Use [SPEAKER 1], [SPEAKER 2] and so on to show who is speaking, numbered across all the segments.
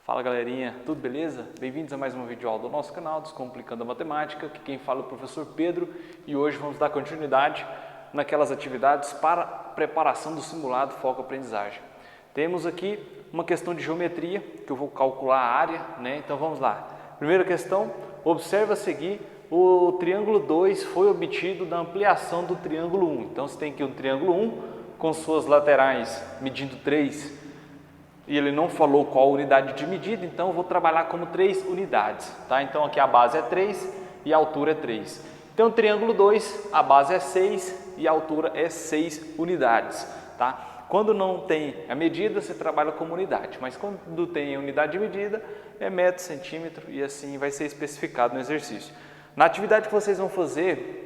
[SPEAKER 1] Fala galerinha, tudo beleza? Bem-vindos a mais uma videoaula do nosso canal Descomplicando a Matemática. Aqui quem fala é o professor Pedro e hoje vamos dar continuidade naquelas atividades para preparação do simulado foco aprendizagem. Temos aqui uma questão de geometria que eu vou calcular a área, né? Então vamos lá. Primeira questão, observa a seguir, o triângulo 2 foi obtido da ampliação do triângulo 1. Então você tem aqui um triângulo 1 com suas laterais medindo 3. E ele não falou qual unidade de medida, então eu vou trabalhar como 3 unidades, tá? Então aqui a base é 3 e a altura é 3. Então o triângulo 2, a base é 6 e a altura é 6 unidades, tá? Quando não tem a medida, você trabalha como unidade, mas quando tem a unidade de medida, é metro, centímetro e assim vai ser especificado no exercício. Na atividade que vocês vão fazer,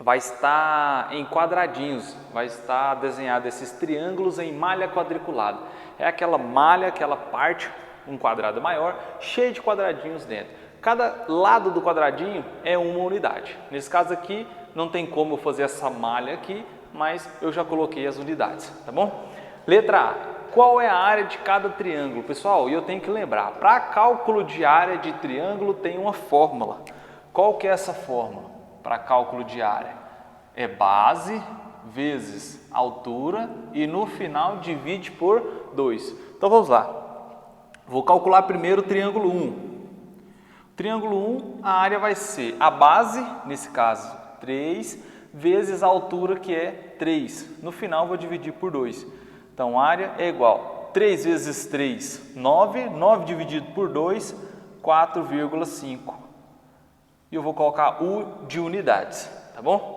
[SPEAKER 1] vai estar em quadradinhos, vai estar desenhado esses triângulos em malha quadriculada. É aquela malha, aquela parte, um quadrado maior, cheio de quadradinhos dentro. Cada lado do quadradinho é uma unidade. Nesse caso aqui, não tem como eu fazer essa malha aqui, mas eu já coloquei as unidades, tá bom? Letra A. Qual é a área de cada triângulo? Pessoal, eu tenho que lembrar, para cálculo de área de triângulo tem uma fórmula. Qual que é essa fórmula para cálculo de área? É base vezes altura e no final divide por 2. Então vamos lá. Vou calcular primeiro o triângulo 1. Triângulo 1, a área vai ser a base, nesse caso 3, vezes a altura que é 3. No final vou dividir por 2. Então a área é igual 3 vezes 3, 9. 9 dividido por 2, 4,5. E eu vou colocar U de unidades, tá bom?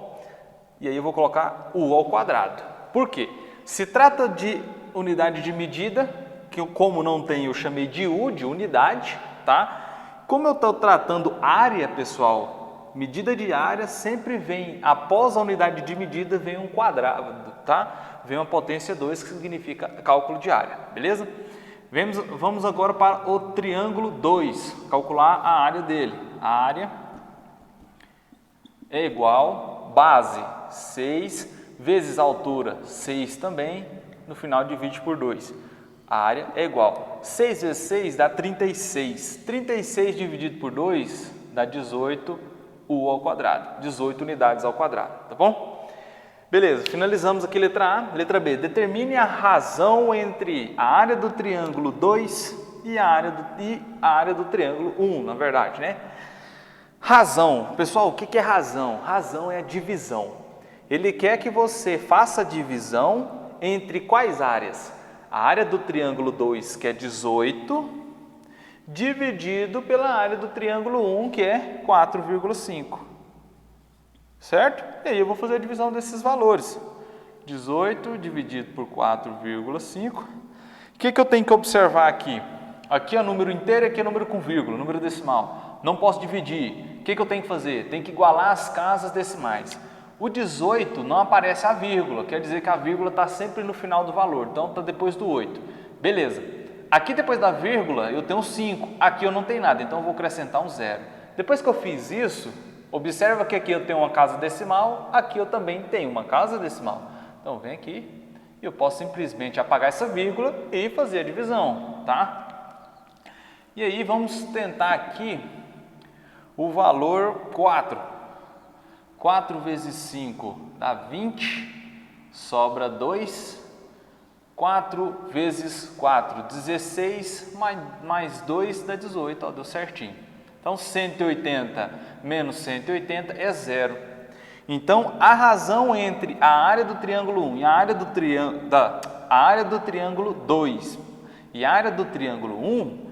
[SPEAKER 1] E aí eu vou colocar U ao quadrado. Por quê? Se trata de unidade de medida, que eu, como não tem, eu chamei de U, de unidade, tá? Como eu estou tratando área, pessoal, medida de área sempre vem, após a unidade de medida, vem um quadrado, tá? Vem uma potência 2, que significa cálculo de área, beleza? Vamos agora para o triângulo 2, calcular a área dele. A área é igual, base 6, vezes altura 6 também, no final divide por 2. A área é igual, 6 vezes 6 dá 36. 36 dividido por 2 dá 18 U ao quadrado, 18 unidades ao quadrado, tá bom? Beleza, finalizamos aqui letra A. Letra B, determine a razão entre a área do triângulo 2 e a área do triângulo 1, na verdade, né? Razão, pessoal, o que é razão? Razão é a divisão. Ele quer que você faça a divisão entre quais áreas? A área do triângulo 2, que é 18, dividido pela área do triângulo 1, que é 4,5. Certo? E aí eu vou fazer a divisão desses valores. 18 dividido por 4,5. O que eu tenho que observar aqui? Aqui é número inteiro e aqui é número com vírgula, número decimal. Não posso dividir. O que eu tenho que fazer? Tenho que igualar as casas decimais. O 18 não aparece a vírgula, quer dizer que a vírgula está sempre no final do valor, então está depois do 8. Beleza. Aqui depois da vírgula eu tenho 5, aqui eu não tenho nada, então eu vou acrescentar um 0. Depois que eu fiz isso, observa que aqui eu tenho uma casa decimal, aqui eu também tenho uma casa decimal. Então vem aqui e eu posso simplesmente apagar essa vírgula e fazer a divisão, tá? E aí vamos tentar aqui o valor 4. 4 vezes 5 dá 20, sobra 2. 4 vezes 4, 16, mais 2 dá 18, ó, deu certinho. Então 180 menos 180 é 0. Então a razão entre a área do triângulo 1 e a área do triângulo 2 e a área do triângulo 1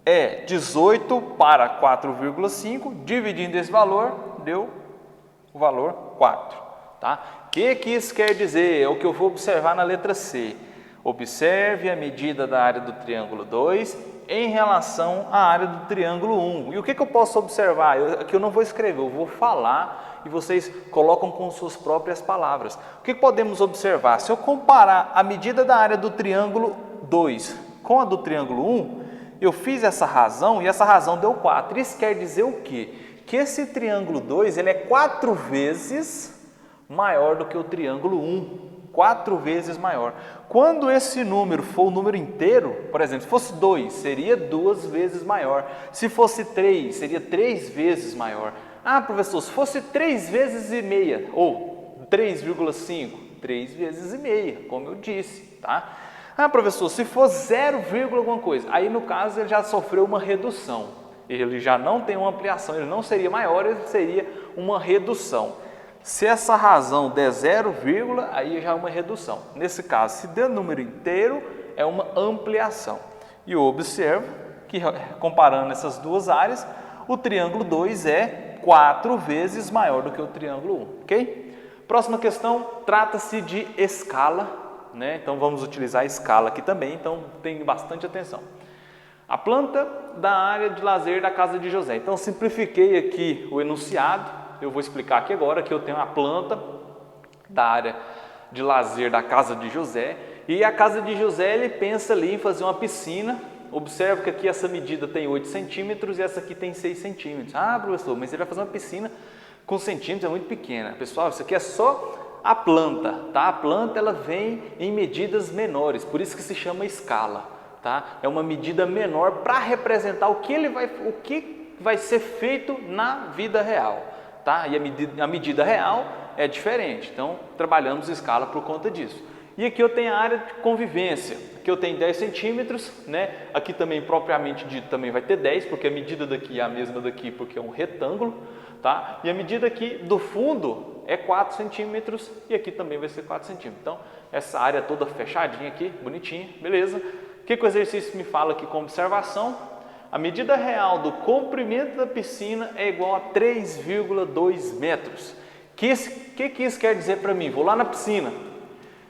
[SPEAKER 1] é 18 para 4,5, dividindo esse valor, deu o valor 4. Tá? O que isso quer dizer? É o que eu vou observar na letra C. Observe a medida da área do triângulo 2 em relação à área do triângulo 1. E o que eu posso observar? Aqui eu não vou escrever, eu vou falar e vocês colocam com suas próprias palavras. O que podemos observar? Se eu comparar a medida da área do triângulo 2 com a do triângulo 1, eu fiz essa razão e essa razão deu 4. Isso quer dizer o quê? Que esse triângulo 2 ele é 4 vezes maior do que o triângulo 1. 4 vezes maior. Quando esse número for o número inteiro, por exemplo, se fosse 2, seria 2 vezes maior. Se fosse 3, seria 3 vezes maior. Ah, professor, se fosse 3 vezes e meia, ou 3,5, 3 vezes e meia, como eu disse, tá? Ah, professor, se for 0, alguma coisa, aí no caso ele já sofreu uma redução. Ele já não tem uma ampliação, ele não seria maior, ele seria uma redução. Se essa razão der 0, aí já é uma redução. Nesse caso, se der número inteiro, é uma ampliação. E eu observo que, comparando essas duas áreas, o triângulo 2 é 4 vezes maior do que o triângulo 1, ok? Próxima questão, trata-se de escala, né? Então vamos utilizar a escala aqui também, então tem bastante atenção. A planta da área de lazer da casa de José. Então simplifiquei aqui o enunciado. Eu vou explicar aqui agora que eu tenho a planta da área de lazer da casa de José e a casa de José ele pensa ali em fazer uma piscina. Observe que aqui essa medida tem 8 centímetros e essa aqui tem 6 centímetros. Ah, professor, mas ele vai fazer uma piscina com centímetros, é muito pequena. Pessoal, isso aqui é só a planta, tá? A planta ela vem em medidas menores, por isso que se chama escala, tá? É uma medida menor para representar o que vai ser feito na vida real. Tá? E a medida real é diferente, então trabalhamos escala por conta disso. E aqui eu tenho a área de convivência, aqui eu tenho 10 centímetros, né? Aqui também propriamente dito também vai ter 10, porque a medida daqui é a mesma daqui, porque é um retângulo, tá? E a medida aqui do fundo é 4 centímetros e aqui também vai ser 4 centímetros. Então essa área toda fechadinha aqui, bonitinha, beleza? O que o exercício me fala aqui com observação? A medida real do comprimento da piscina é igual a 3,2 metros. O que isso quer dizer para mim? Vou lá na piscina.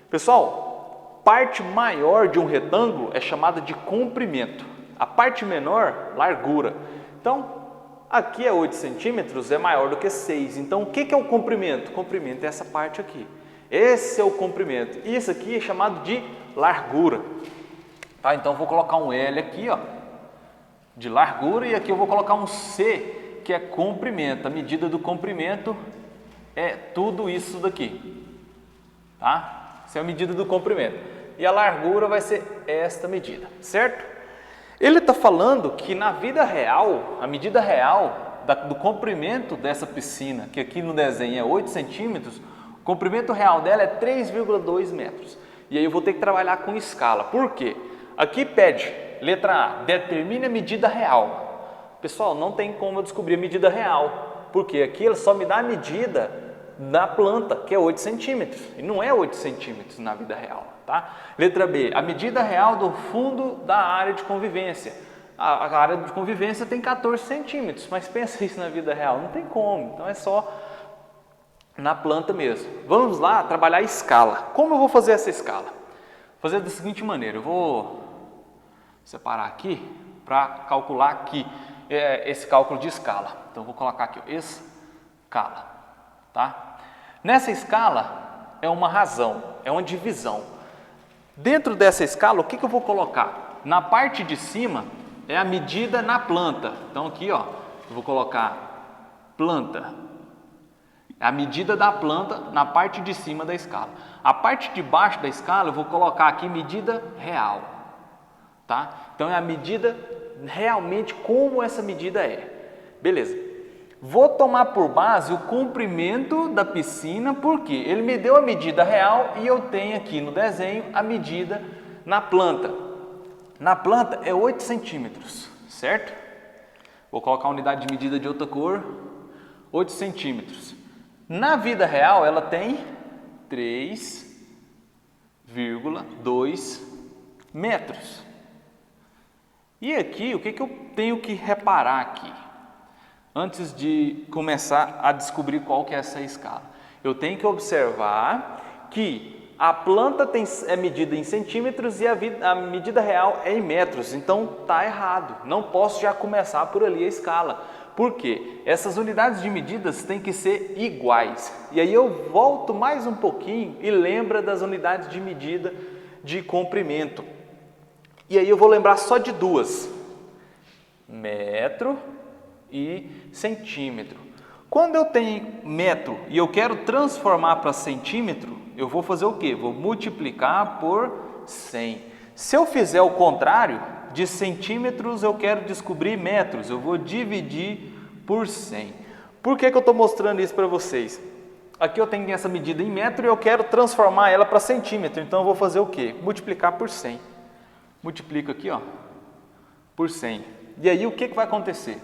[SPEAKER 1] Pessoal, parte maior de um retângulo é chamada de comprimento. A parte menor, largura. Então, aqui é 8 centímetros, é maior do que 6. Então, o que é o comprimento? O comprimento é essa parte aqui. Esse é o comprimento. Isso aqui é chamado de largura. Tá? Então, vou colocar um L aqui, ó, de largura, e aqui eu vou colocar um C, que é comprimento. A medida do comprimento é tudo isso daqui, tá? Essa é a medida do comprimento. E a largura vai ser esta medida, certo? Ele está falando que na vida real, a medida real do comprimento dessa piscina, que aqui no desenho é 8 centímetros, o comprimento real dela é 3,2 metros. E aí eu vou ter que trabalhar com escala. Por quê? Aqui pede letra A, determine a medida real. Pessoal, não tem como eu descobrir a medida real, porque aqui ele só me dá a medida da planta, que é 8 centímetros, e não é 8 centímetros na vida real, tá? Letra B, a medida real do fundo da área de convivência. A área de convivência tem 14 centímetros, mas pensa isso na vida real, não tem como, então é só na planta mesmo. Vamos lá trabalhar a escala. Como eu vou fazer essa escala? Vou fazer da seguinte maneira, eu vou separar aqui para calcular aqui esse cálculo de escala. Então vou colocar aqui, ó, escala, tá? Nessa escala é uma razão, é uma divisão. Dentro dessa escala, o que eu vou colocar? Na parte de cima é a medida na planta. Então aqui, ó, eu vou colocar planta. A medida da planta na parte de cima da escala. A parte de baixo da escala eu vou colocar aqui medida real. Tá? Então é a medida realmente como essa medida é. Beleza. Vou tomar por base o comprimento da piscina, porque ele me deu a medida real e eu tenho aqui no desenho a medida na planta. Na planta é 8 centímetros, certo? Vou colocar a unidade de medida de outra cor, 8 centímetros. Na vida real ela tem 3,2 metros. E aqui, o que eu tenho que reparar aqui? Antes de começar a descobrir qual que é essa escala. Eu tenho que observar que a planta é medida em centímetros e a medida real é em metros. Então, está errado. Não posso já começar por ali a escala. Por quê? Essas unidades de medidas têm que ser iguais. E aí eu volto mais um pouquinho e lembro das unidades de medida de comprimento. E aí eu vou lembrar só de duas, metro e centímetro. Quando eu tenho metro e eu quero transformar para centímetro, eu vou fazer o quê? Vou multiplicar por 100. Se eu fizer o contrário, de centímetros eu quero descobrir metros, eu vou dividir por 100. Por que eu estou mostrando isso para vocês? Aqui eu tenho essa medida em metro e eu quero transformar ela para centímetro, então eu vou fazer o quê? Multiplicar por 100. Multiplico aqui, ó, por 100. E aí o que vai acontecer?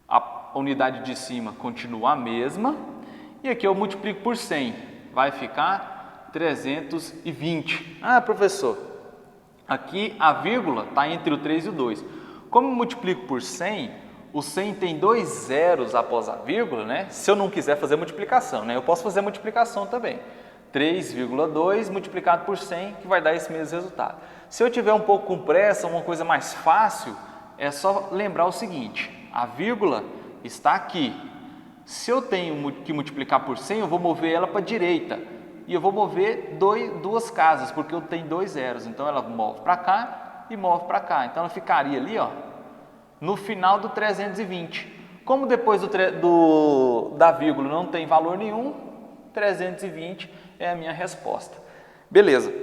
[SPEAKER 1] A unidade de cima continua a mesma e aqui eu multiplico por 100, vai ficar 320. Ah, professor, aqui a vírgula está entre o 3 e o 2. Como eu multiplico por 100, o 100 tem 2 zeros após a vírgula, né? Se eu não quiser fazer multiplicação, né? Eu posso fazer multiplicação também. 3,2 multiplicado por 100, que vai dar esse mesmo resultado. Se eu tiver um pouco com pressa, uma coisa mais fácil, é só lembrar o seguinte: a vírgula está aqui. Se eu tenho que multiplicar por 100, eu vou mover ela para a direita. E eu vou mover duas casas, porque eu tenho 2 zeros. Então ela move para cá e move para cá. Então ela ficaria ali, ó, no final do 320. Como depois da vírgula não tem valor nenhum, 320 é a minha resposta. Beleza.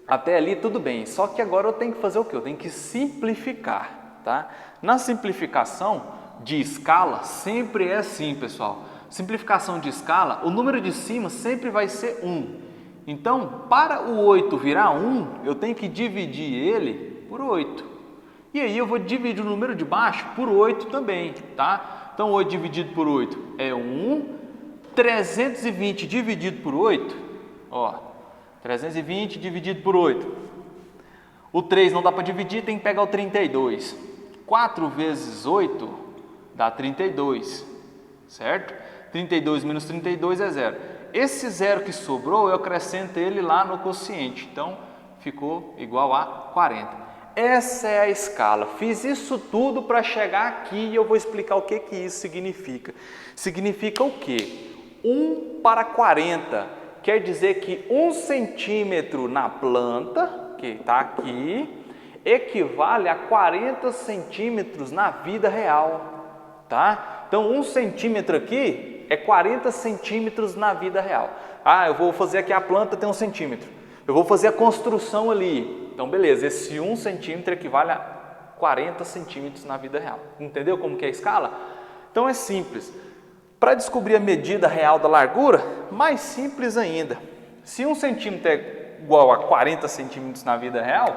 [SPEAKER 1] Até ali tudo bem. Só que agora eu tenho que fazer o quê? Eu tenho que simplificar, tá? Na simplificação de escala sempre é assim, pessoal. Simplificação de escala, o número de cima sempre vai ser 1. Então, para o 8 virar 1, eu tenho que dividir ele por 8. E aí eu vou dividir o número de baixo por 8 também, tá? Então, 8 dividido por 8 é 1. 320 dividido por 8, ó, 320 dividido por 8. O 3 não dá para dividir, tem que pegar o 32. 4 vezes 8 dá 32, certo? 32 menos 32 é 0. Esse 0 que sobrou, eu acrescento ele lá no quociente. Então, ficou igual a 40. Essa é a escala. Fiz isso tudo para chegar aqui e eu vou explicar o que isso significa. Significa o quê? 1 para 40. Quer dizer que 1 centímetro na planta, que está aqui, equivale a 40 centímetros na vida real, tá? Então, 1 centímetro aqui é 40 centímetros na vida real. Ah, eu vou fazer aqui a planta tem 1 centímetro. Eu vou fazer a construção ali. Então, beleza, esse 1 centímetro equivale a 40 centímetros na vida real. Entendeu como que é a escala? Então, é simples. Para descobrir a medida real da largura, mais simples ainda. Se 1 centímetro é igual a 40 centímetros na vida real,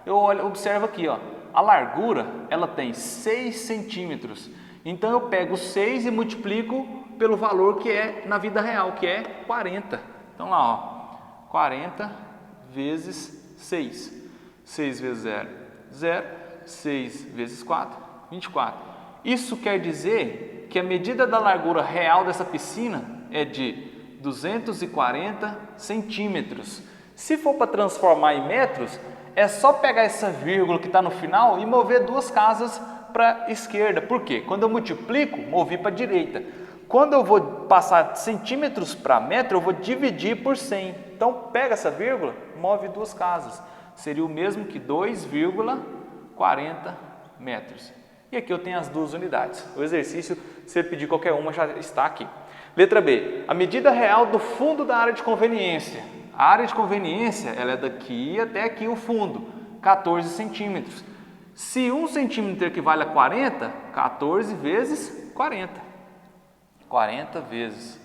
[SPEAKER 1] eu observo aqui, ó, a largura ela tem 6 centímetros. Então eu pego 6 e multiplico pelo valor que é na vida real, que é 40. Então lá, ó, 40 vezes 6. 6 vezes 0, 0. 6 vezes 4, 24. Isso quer dizer que a medida da largura real dessa piscina é de 240 centímetros. Se for para transformar em metros, é só pegar essa vírgula que está no final e mover 2 casas para a esquerda. Por quê? Quando eu multiplico, movi para a direita. Quando eu vou passar centímetros para metro, eu vou dividir por 100. Então, pega essa vírgula, move 2 casas. Seria o mesmo que 2,40 metros. E aqui eu tenho as 2 unidades. O exercício, se você pedir qualquer uma, já está aqui. Letra B. A medida real do fundo da área de conveniência. A área de conveniência, ela é daqui até aqui o fundo, 14 centímetros. Se 1 centímetro equivale a 40, 14 vezes 40. 40 vezes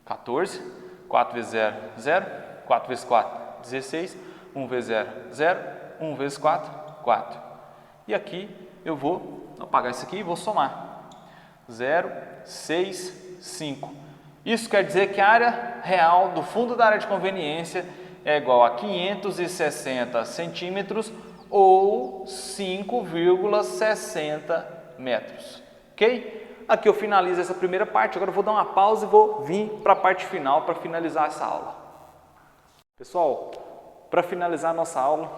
[SPEAKER 1] 14, 4 vezes 0, 0. 4 vezes 4, 16. 1 vezes 0, 0. 1 vezes 4, 4. E aqui eu vou apagar isso aqui e vou somar. 0, 6, 5. Isso quer dizer que a área real do fundo da área de conveniência é igual a 560 centímetros ou 5,60 metros. Ok? Aqui eu finalizo essa primeira parte. Agora eu vou dar uma pausa e vou vir para a parte final para finalizar essa aula. Pessoal, para finalizar a nossa aula,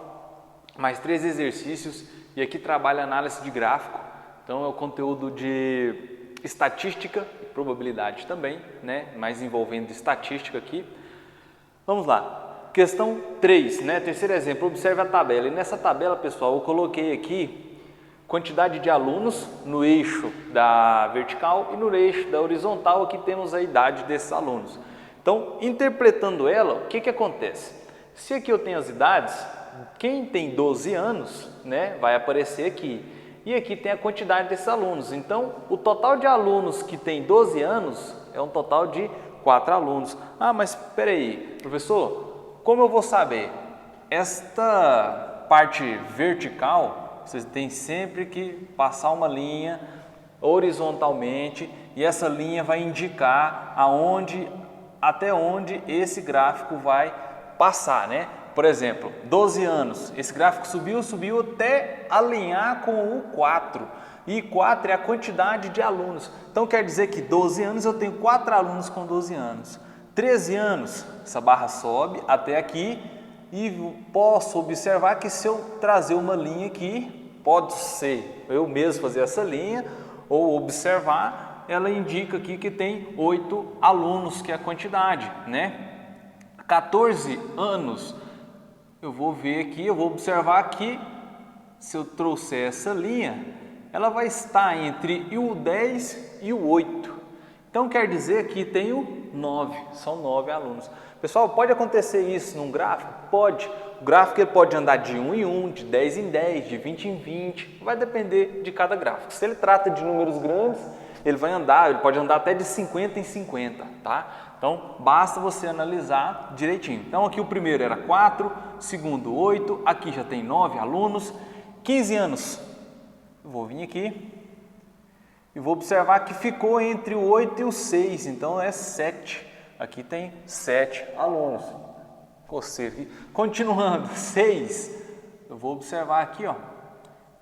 [SPEAKER 1] mais 3 exercícios e aqui trabalha análise de gráfico. Então é o conteúdo de estatística e probabilidade também, né? Mais envolvendo estatística aqui. Vamos lá. Questão 3, né? Terceiro exemplo, observe a tabela. E nessa tabela, pessoal, eu coloquei aqui quantidade de alunos no eixo da vertical e no eixo da horizontal. Aqui temos a idade desses alunos. Então, interpretando ela, o que que acontece? Se aqui eu tenho as idades, quem tem 12 anos, né, vai aparecer aqui. E aqui tem a quantidade desses alunos. Então, o total de alunos que tem 12 anos é um total de 4 alunos. Ah, mas espera aí, professor, como eu vou saber? Esta parte vertical, você tem sempre que passar uma linha horizontalmente e essa linha vai indicar até onde esse gráfico vai passar, né? Por exemplo, 12 anos, esse gráfico subiu até alinhar com o 4. E 4 é a quantidade de alunos. Então quer dizer que 12 anos eu tenho 4 alunos com 12 anos. 13 anos, essa barra sobe até aqui e posso observar que se eu trazer uma linha aqui, pode ser eu mesmo fazer essa linha ou observar, ela indica aqui que tem 8 alunos, que é a quantidade, né? 14 anos, eu vou ver aqui, eu vou observar que se eu trouxer essa linha, ela vai estar entre o 10 e o 8. Então quer dizer que tenho 9, são 9 alunos. Pessoal, pode acontecer isso num gráfico? Pode. O gráfico ele pode andar de 1 em 1, de 10 em 10, de 20 em 20, vai depender de cada gráfico. Se ele trata de números grandes, ele pode andar até de 50 em 50, tá? Então, basta você analisar direitinho. Então, aqui o primeiro era 4, segundo 8, aqui já tem 9 alunos, 15 anos. Eu vou vir aqui e vou observar que ficou entre o 8 e o 6, então é 7. Aqui tem 7 alunos. Coceira aqui. Continuando, 6. Eu vou observar aqui, ó,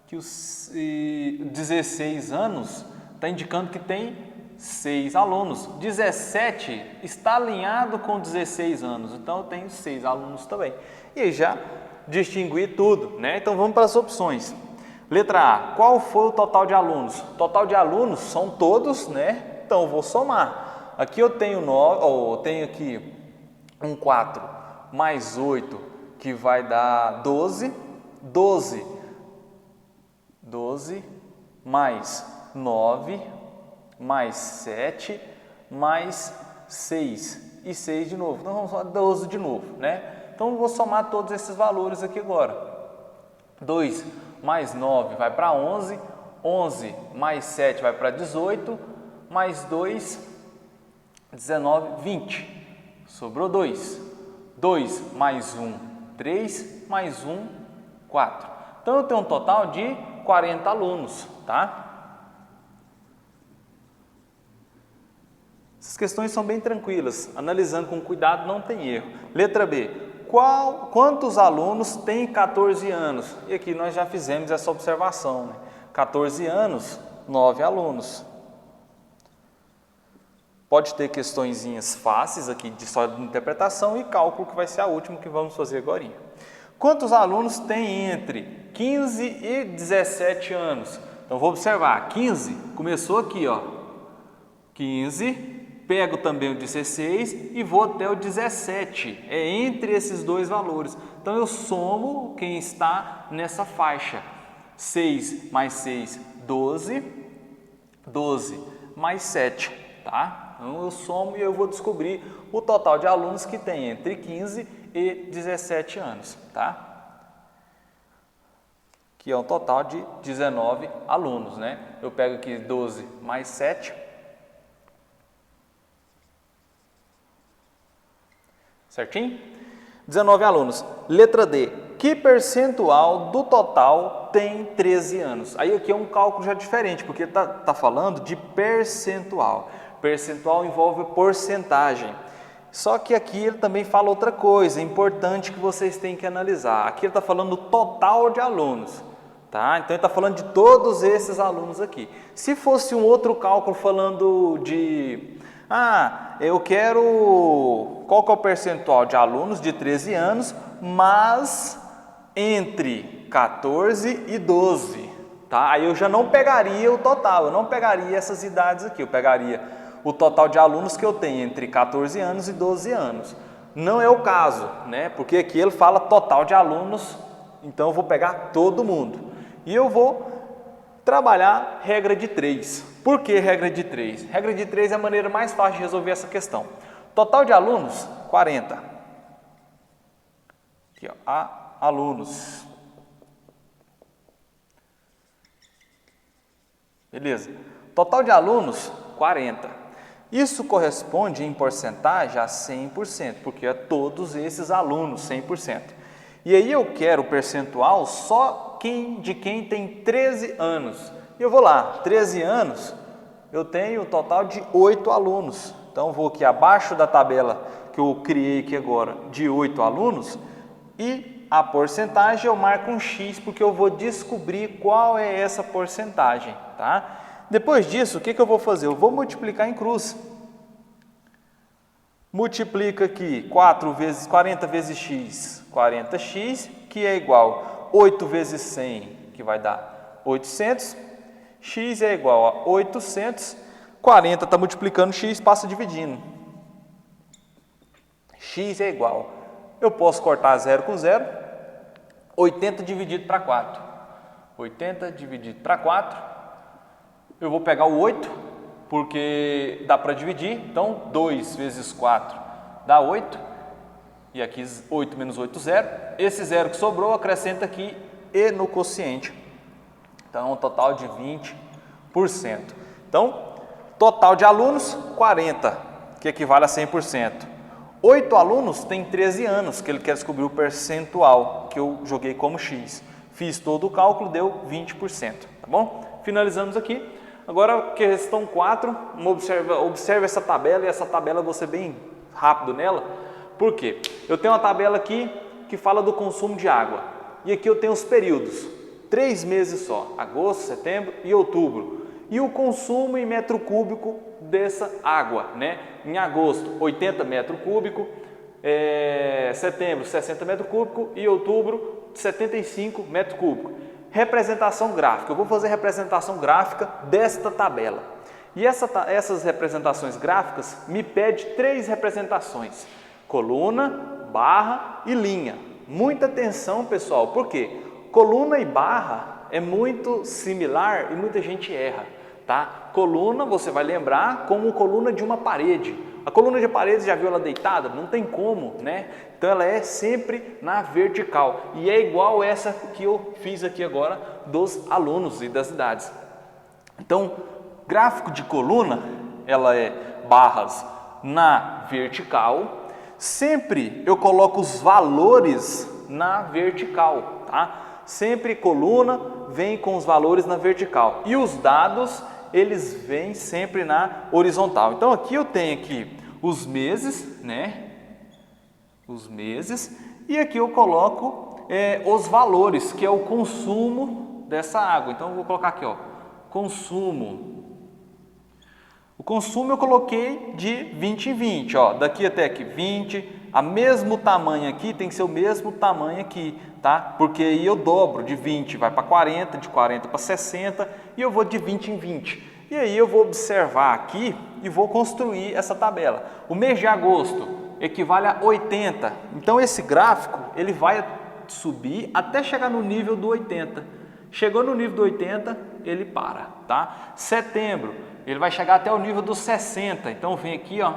[SPEAKER 1] que os 16 anos está indicando que tem 6 alunos. 17 está alinhado com 16 anos, então eu tenho 6 alunos também. E aí já distingui tudo, né? Então vamos para as opções. Letra A, qual foi o total de alunos? Total de alunos são todos, né? Então eu vou somar. Aqui eu tenho 9, ou tenho aqui um 4 mais 8, que vai dar 12. 12 mais 9 mais 7 mais 6 e 6 de novo. Então vamos somar 12 de novo, né? Então eu vou somar todos esses valores aqui agora. 2 mais 9 vai para 11, 11 mais 7 vai para 18, mais 2, 19, 20. Sobrou 2. 2 mais 1, 3, mais 1, 4. Então eu tenho um total de 40 alunos, tá? Essas questões são bem tranquilas, analisando com cuidado não tem erro. Letra B, quantos alunos têm 14 anos? E aqui nós já fizemos essa observação, né? 14 anos, 9 alunos. Pode ter questõezinhas fáceis aqui de só de interpretação e cálculo, que vai ser a última que vamos fazer agora. Quantos alunos têm entre 15 e 17 anos? Então vou observar, 15 começou aqui, ó. 15, pego também o 16 e vou até o 17. É entre esses dois valores. Então eu somo quem está nessa faixa. 6 mais 6, 12. 12 mais 7, tá? Então eu somo e eu vou descobrir o total de alunos que tem entre 15 e 17 anos, tá? Que é um total de 19 alunos, né? Eu pego aqui 12 mais 7. Certinho? 19 alunos. Letra D. Que percentual do total tem 13 anos? Aí aqui é um cálculo já diferente, porque tá falando de percentual. Percentual envolve porcentagem. Só que aqui ele também fala outra coisa importante que vocês têm que analisar. Aqui ele está falando do total de alunos, tá? Então ele está falando de todos esses alunos aqui. Se fosse um outro cálculo falando de... eu quero... Qual que é o percentual de alunos de 13 anos, mas entre 14 e 12, tá? Aí eu já não pegaria o total, eu não pegaria essas idades aqui, eu pegaria o total de alunos que eu tenho entre 14 anos e 12 anos. Não é o caso, né? Porque aqui ele fala total de alunos, então eu vou pegar todo mundo. E eu vou trabalhar regra de 3. Por que regra de 3? Regra de 3 é a maneira mais fácil de resolver essa questão. Total de alunos, 40. Aqui, ó, alunos. Beleza. Total de alunos, 40. Isso corresponde em porcentagem a 100%, porque é todos esses alunos, 100%. E aí eu quero o percentual só de quem tem 13 anos. E eu vou lá, 13 anos, eu tenho um total de 8 alunos. Então eu vou aqui abaixo da tabela que eu criei aqui agora, de 8 alunos, e a porcentagem eu marco um X, porque eu vou descobrir qual é essa porcentagem, tá? Depois disso, o que eu vou fazer? Eu vou multiplicar em cruz. Multiplica aqui 40 vezes x, 40x, que é igual a 8 vezes 100, que vai dar 800. X é igual a 800. 40 está multiplicando x, passa dividindo. X é igual. Eu posso cortar 0 com 0. 80 dividido para 4. 80 dividido para 4. Eu vou pegar o 8, porque dá para dividir. Então, 2 vezes 4 dá 8. E aqui 8 menos 8, 0. Esse 0 que sobrou, acrescenta aqui e no quociente. Então, um total de 20%. Então, total de alunos, 40, que equivale a 100%. 8 alunos têm 13 anos, que ele quer descobrir o percentual, que eu joguei como X. Fiz todo o cálculo, deu 20%, tá bom? Finalizamos aqui. Agora, questão 4, observe essa tabela, e essa tabela eu vou ser bem rápido nela. Por quê? Eu tenho uma tabela aqui que fala do consumo de água. E aqui eu tenho os períodos, 3 meses só, agosto, setembro e outubro. E o consumo em metro cúbico dessa água, né? Em agosto, 80 metros cúbicos, setembro, 60 metros cúbicos e outubro, 75 metros cúbicos. Representação gráfica, eu vou fazer representação gráfica desta tabela. E essas representações gráficas me pede 3 representações, coluna, barra e linha. Muita atenção, pessoal, porque coluna e barra é muito similar e muita gente erra, tá? Coluna você vai lembrar como coluna de uma parede. A coluna de parede, já viu ela deitada? Não tem como, né? Então ela é sempre na vertical e é igual essa que eu fiz aqui agora dos alunos e das idades. Então, gráfico de coluna, ela é barras na vertical. Sempre eu coloco os valores na vertical, tá? Sempre coluna vem com os valores na vertical e os dados eles vêm sempre na horizontal. Então aqui eu tenho aqui os meses, né? Os meses, e aqui eu coloco os valores, que é o consumo dessa água. Então eu vou colocar aqui, ó, consumo. O consumo eu coloquei de 20 em 20, ó, daqui até aqui 20, a mesmo tamanho aqui tem que ser o mesmo tamanho aqui, tá? Porque aí eu dobro, de 20 vai para 40, de 40 para 60 e eu vou de 20 em 20. E aí eu vou observar aqui e vou construir essa tabela. O mês de agosto equivale a 80, então esse gráfico ele vai subir até chegar no nível do 80. Chegou no nível do 80, ele para, tá? Setembro, ele vai chegar até o nível dos 60, então vem aqui, ó,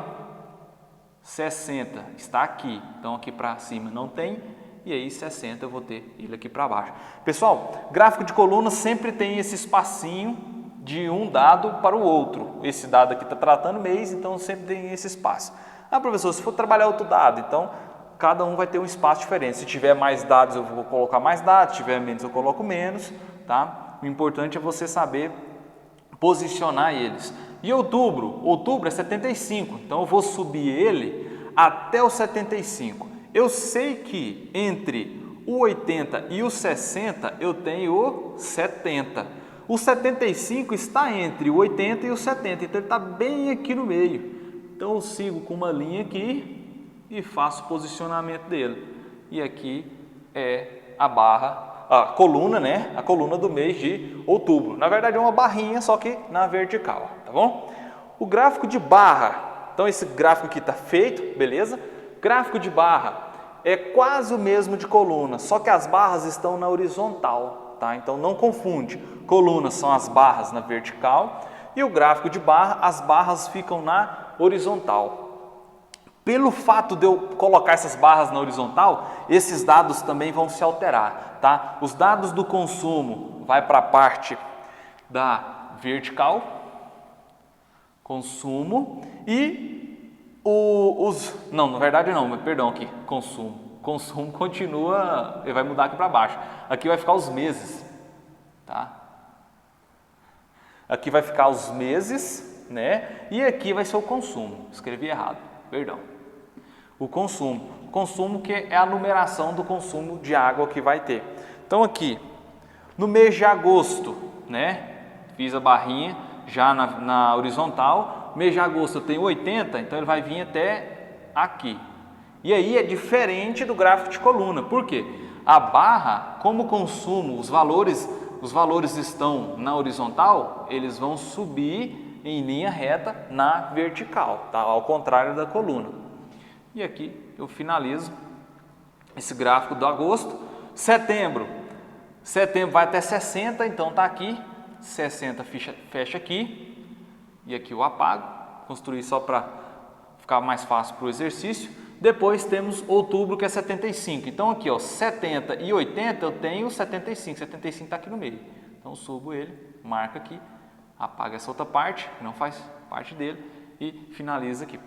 [SPEAKER 1] 60, está aqui, então aqui para cima não tem, e aí 60 eu vou ter ele aqui para baixo. Pessoal, gráfico de coluna sempre tem esse espacinho de um dado para o outro. Esse dado aqui está tratando mês, então sempre tem esse espaço. Ah, professor, se for trabalhar outro dado, então cada um vai ter um espaço diferente. Se tiver mais dados, eu vou colocar mais dados, se tiver menos, eu coloco menos, tá? O importante é você saber posicionar eles. E outubro é 75, então eu vou subir ele até o 75. Eu sei que entre o 80 e o 60 eu tenho o 70. O 75 está entre o 80 e o 70, então ele está bem aqui no meio. Então eu sigo com uma linha aqui e faço o posicionamento dele. E aqui é a barra, a coluna, né? A coluna do mês de outubro. Na verdade é uma barrinha, só que na vertical, tá bom? O gráfico de barra, então esse gráfico aqui está feito, beleza? Gráfico de barra é quase o mesmo de coluna, só que as barras estão na horizontal, tá? Então não confunde. Colunas são as barras na vertical e o gráfico de barra, as barras ficam na horizontal. Pelo fato de eu colocar essas barras na horizontal, esses dados também vão se alterar, tá? Os dados do consumo vai para a parte da vertical, consumo, e não, na verdade não, perdão aqui, consumo. Consumo continua, ele vai mudar aqui para baixo. Aqui vai ficar os meses, tá? Aqui vai ficar os meses, né? E aqui vai ser o consumo. Escrevi errado, perdão. O consumo que é a numeração do consumo de água que vai ter. Então aqui, no mês de agosto, né? Fiz a barrinha já na horizontal. Mês de agosto eu tenho 80, então ele vai vir até aqui. E aí é diferente do gráfico de coluna. Por quê? A barra, como o consumo, os valores estão na horizontal, eles vão subir em linha reta na vertical, tá? Ao contrário da coluna. E aqui eu finalizo esse gráfico do agosto. Setembro vai até 60, então está aqui, 60 fecha aqui, e aqui eu apago, construí só para ficar mais fácil para o exercício. Depois temos outubro, que é 75, então aqui ó, 70 e 80 eu tenho 75, 75 está aqui no meio, então subo ele, marca aqui, apaga essa outra parte, que não faz parte dele, e finaliza aqui.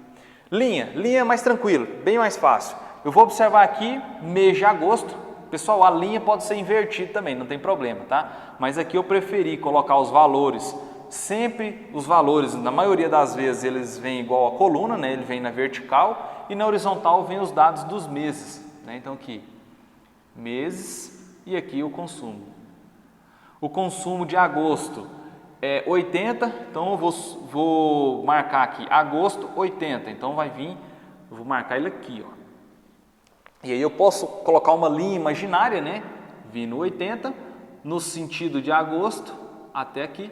[SPEAKER 1] Linha é mais tranquilo, bem mais fácil. Eu vou observar aqui mês de agosto. Pessoal, a linha pode ser invertida também, não tem problema, tá? Mas aqui eu preferi colocar os valores, sempre os valores, na maioria das vezes eles vêm igual a coluna, né? Ele vem na vertical, e na horizontal vem os dados dos meses, né? Então aqui, meses, e aqui o consumo. O consumo de agosto é 80, então eu vou marcar aqui, agosto 80, então vai vir, eu vou marcar ele aqui, ó. E aí eu posso colocar uma linha imaginária, né, vindo 80, no sentido de agosto até aqui,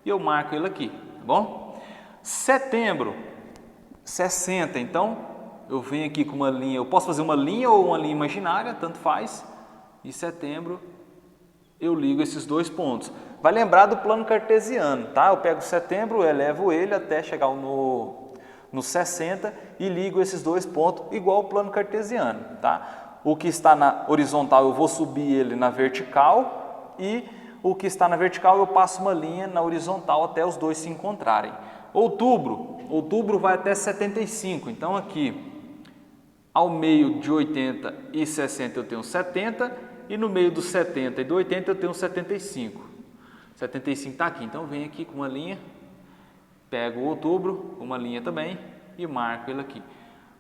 [SPEAKER 1] e eu marco ele aqui, tá bom? Setembro, 60, então eu venho aqui com uma linha, eu posso fazer uma linha ou uma linha imaginária, tanto faz, e setembro eu ligo esses dois pontos. Vai lembrar do plano cartesiano, tá? Eu pego setembro, elevo ele até chegar no 60 e ligo esses dois pontos igual ao plano cartesiano, tá? O que está na horizontal eu vou subir ele na vertical e o que está na vertical eu passo uma linha na horizontal até os dois se encontrarem. Outubro vai até 75, então aqui ao meio de 80 e 60 eu tenho 70 e no meio dos 70 e do 80 eu tenho 75. 75 está aqui, então vem aqui com uma linha, pego o outubro, uma linha também e marco ele aqui.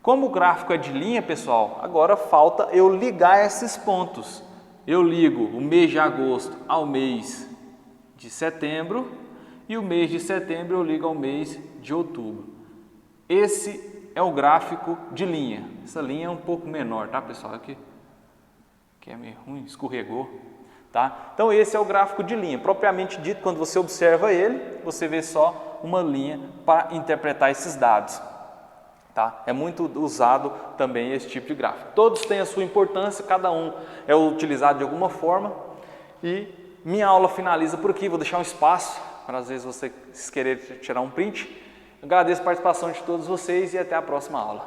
[SPEAKER 1] Como o gráfico é de linha, pessoal, agora falta eu ligar esses pontos. Eu ligo o mês de agosto ao mês de setembro e o mês de setembro eu ligo ao mês de outubro. Esse é o gráfico de linha. Essa linha é um pouco menor, tá, pessoal? Aqui que é meio ruim, escorregou. Tá? Então esse é o gráfico de linha, propriamente dito, quando você observa ele, você vê só uma linha para interpretar esses dados. Tá? É muito usado também esse tipo de gráfico. Todos têm a sua importância, cada um é utilizado de alguma forma. E minha aula finaliza por aqui, vou deixar um espaço para às vezes você querer tirar um print. Agradeço a participação de todos vocês e até a próxima aula.